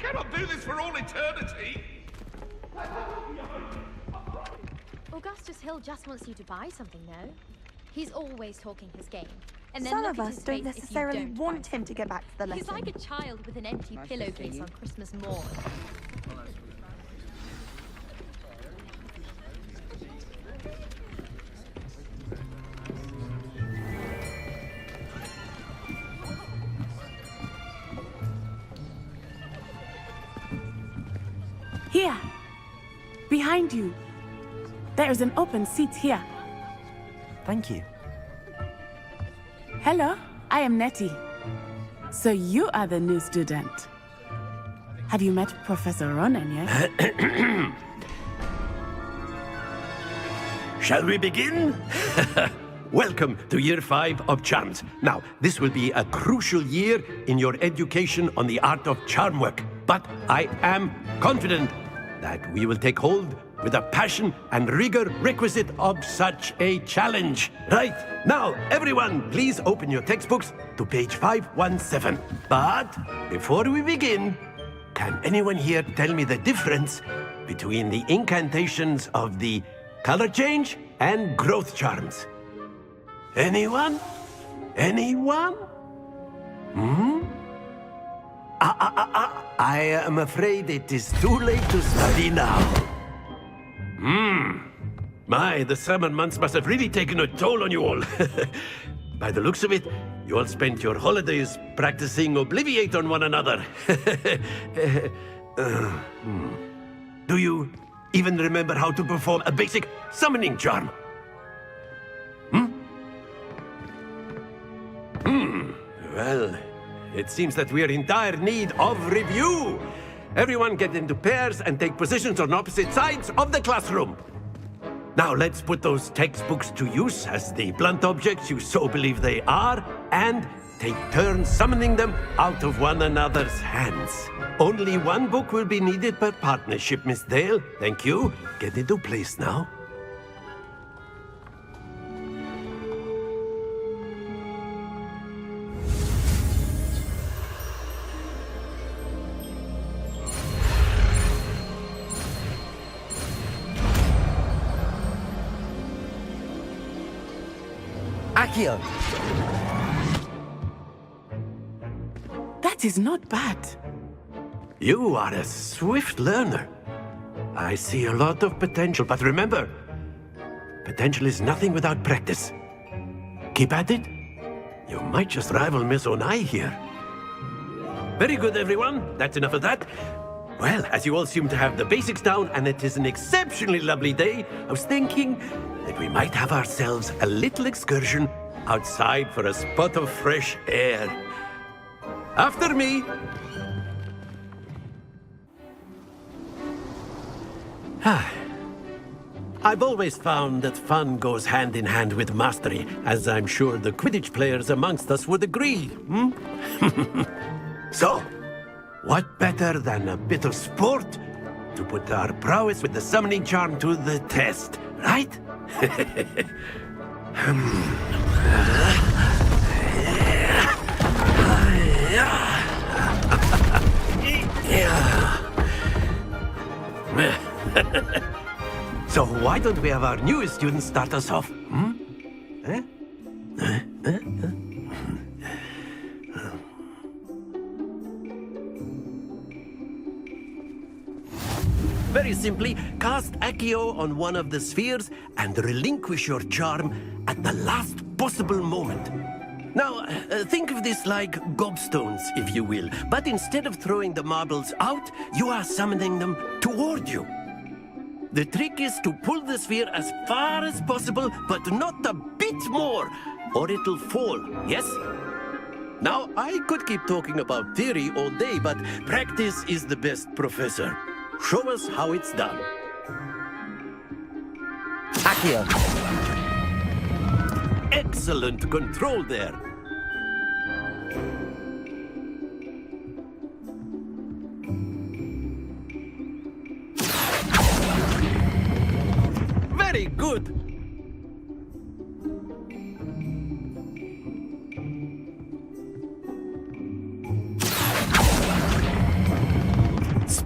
cannot do this for all eternity! Augustus Hill just wants you to buy something, no? He's always talking his game. And then Some look of at us his don't face if you necessarily don't want buy him to go back to the lesson. He's like a child with an empty pillowcase on Christmas morn. Here! Behind you! There is an open seat here. Thank you. Hello, I am Nettie. So you are the new student. Have you met Professor Ronen yet? Shall we begin? Welcome to Year 5 of Charms. Now, this will be a crucial year in your education on the art of charm work. But I am confident that we will take hold with the passion and rigor requisite of such a challenge. Right, now, everyone, please open your textbooks to page 517. But before we begin, can anyone here tell me the difference between the incantations of the color change and growth charms? Anyone? Anyone? I am afraid it is too late to study now. My, the summer months must have really taken a toll on you all. By the looks of it, you all spent your holidays practicing Obliviate on one another. Do you even remember how to perform a basic summoning charm? Well, it seems that we are in dire need of review. Everyone get into pairs and take positions on opposite sides of the classroom. Now let's put those textbooks to use as the blunt objects you so believe they are, and take turns summoning them out of one another's hands. Only one book will be needed per partnership, Miss Dale. Thank you. Get into place now. Accio! That is not bad. You are a swift learner. I see a lot of potential, but remember, potential is nothing without practice. Keep at it. You might just rival Miss Onai here. Very good, everyone. That's enough of that. Well, as you all seem to have the basics down, and it is an exceptionally lovely day, I was thinking that we might have ourselves a little excursion outside for a spot of fresh air. After me! I've always found that fun goes hand in hand with mastery, as I'm sure the Quidditch players amongst us would agree, So, what better than a bit of sport to put our prowess with the summoning charm to the test, right? So why don't we have our newest student start us off? Very simply, cast Accio on one of the spheres and relinquish your charm at the last possible moment. Now, think of this like gobstones, if you will. But instead of throwing the marbles out, you are summoning them toward you. The trick is to pull the sphere as far as possible, but not a bit more, or it'll fall, yes? Now, I could keep talking about theory all day, but practice is the best professor. Show us how it's done. Accio! Excellent control there. Very good.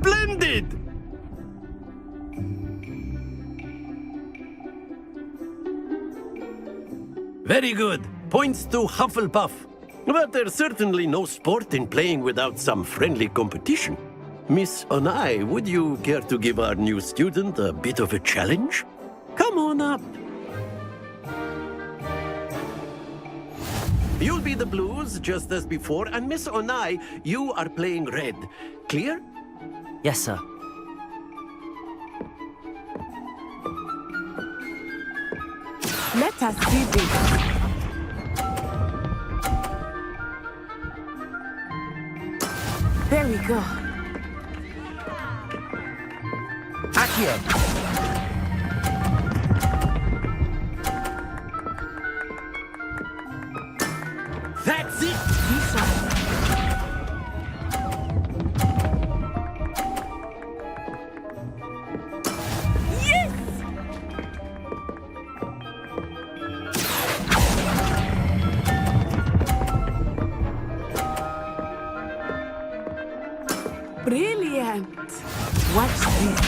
Splendid! Very good. Points to Hufflepuff. But there's certainly no sport in playing without some friendly competition. Miss Onai, would you care to give our new student a bit of a challenge? Come on up. You'll be the blues, just as before, and Miss Onai, you are playing red. Clear? Yes, sir. Let us see this. There we go. Accio. That's it! Yes! Brilliant! Watch this.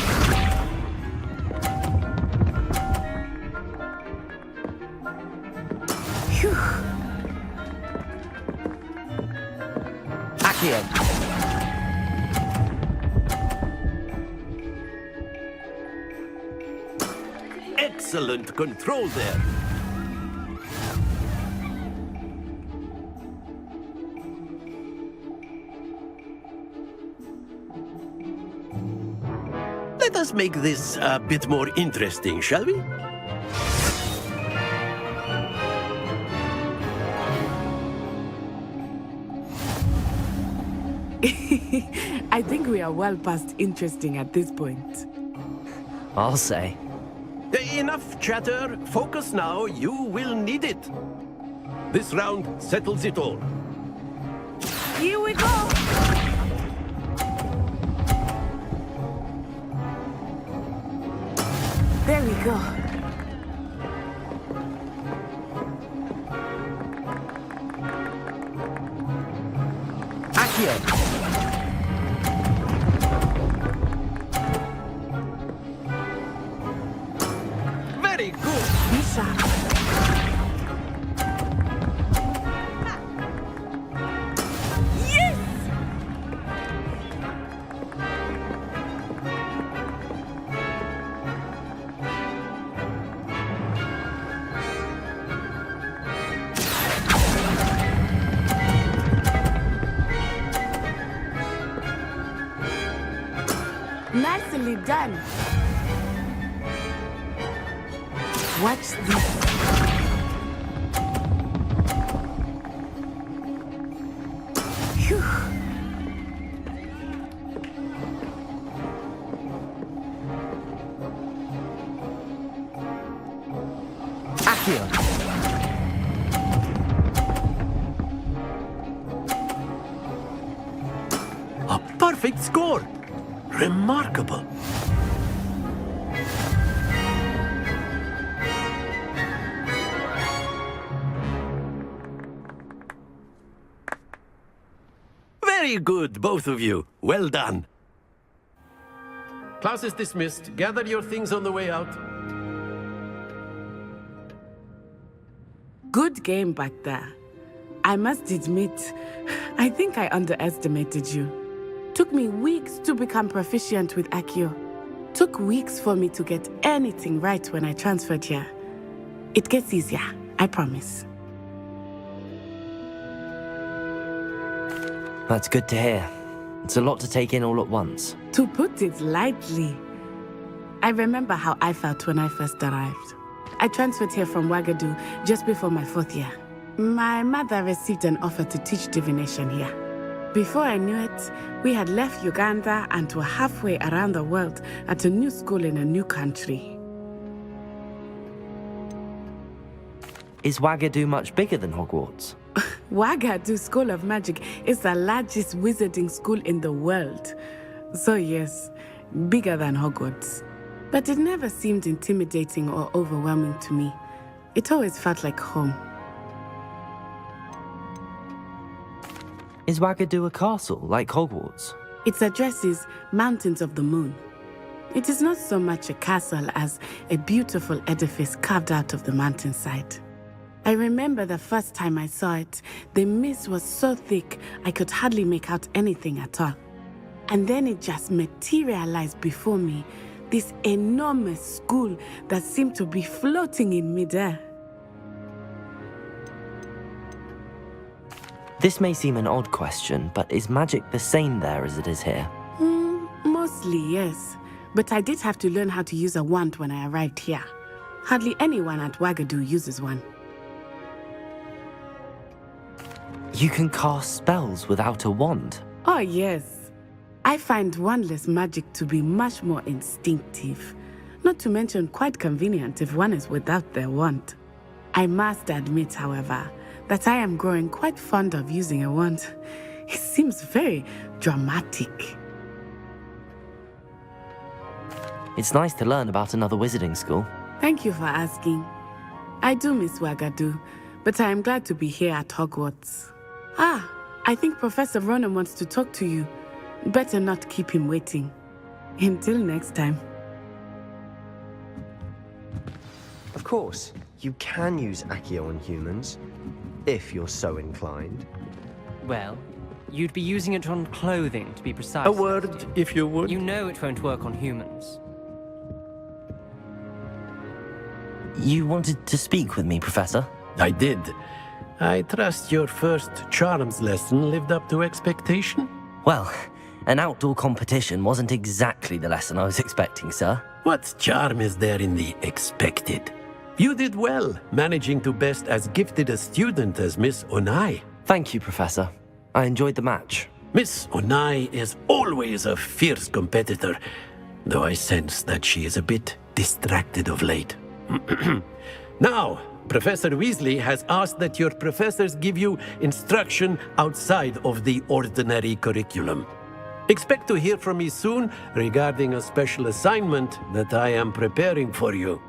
Phew. Accio. Excellent control there. Let us make this a bit more interesting, shall we? I think we are well past interesting at this point. I'll say. Enough chatter. Focus now. You will need it. This round settles it all. Here we go! There we go. Accio. Very good. Be sharp. Yes! Nicely done. Watch this. Phew. Accio. A perfect score. Remarkable. Very good, both of you. Well done. Class is dismissed. Gather your things on the way out. Good game back there. I must admit, I think I underestimated you. Took me weeks to become proficient with Accio. Took weeks for me to get anything right when I transferred here. It gets easier, I promise. That's good to hear. It's a lot to take in all at once. To put it lightly, I remember how I felt when I first arrived. I transferred here from Wagadu just before my 4th year. My mother received an offer to teach divination here. Before I knew it, we had left Uganda and were halfway around the world at a new school in a new country. Is Wagadu much bigger than Hogwarts? Wagadu School of Magic is the largest wizarding school in the world. So yes, bigger than Hogwarts. But it never seemed intimidating or overwhelming to me. It always felt like home. Is Wagadu a castle like Hogwarts? Its address is Mountains of the Moon. It is not so much a castle as a beautiful edifice carved out of the mountainside. I remember the first time I saw it, the mist was so thick I could hardly make out anything at all. And then it just materialized before me, this enormous school that seemed to be floating in midair. This may seem an odd question, but is magic the same there as it is here? Mostly, yes. But I did have to learn how to use a wand when I arrived here. Hardly anyone at Wagadu uses one. You can cast spells without a wand? Oh, yes. I find wandless magic to be much more instinctive. Not to mention quite convenient if one is without their wand. I must admit, however, that I am growing quite fond of using a wand. It seems very dramatic. It's nice to learn about another wizarding school. Thank you for asking. I do miss Wagadu, but I am glad to be here at Hogwarts. I think Professor Ronen wants to talk to you. Better not keep him waiting. Until next time. Of course, you can use Accio on humans, if you're so inclined. Well, you'd be using it on clothing, to be precise. A word, if you would. You know it won't work on humans. You wanted to speak with me, Professor? I did. I trust your first charms lesson lived up to expectation? Well, an outdoor competition wasn't exactly the lesson I was expecting, sir. What charm is there in the expected? You did well, managing to best as gifted a student as Miss Onai. Thank you, Professor. I enjoyed the match. Miss Onai is always a fierce competitor, though I sense that she is a bit distracted of late. Now, Professor Weasley has asked that your professors give you instruction outside of the ordinary curriculum. Expect to hear from me soon regarding a special assignment that I am preparing for you.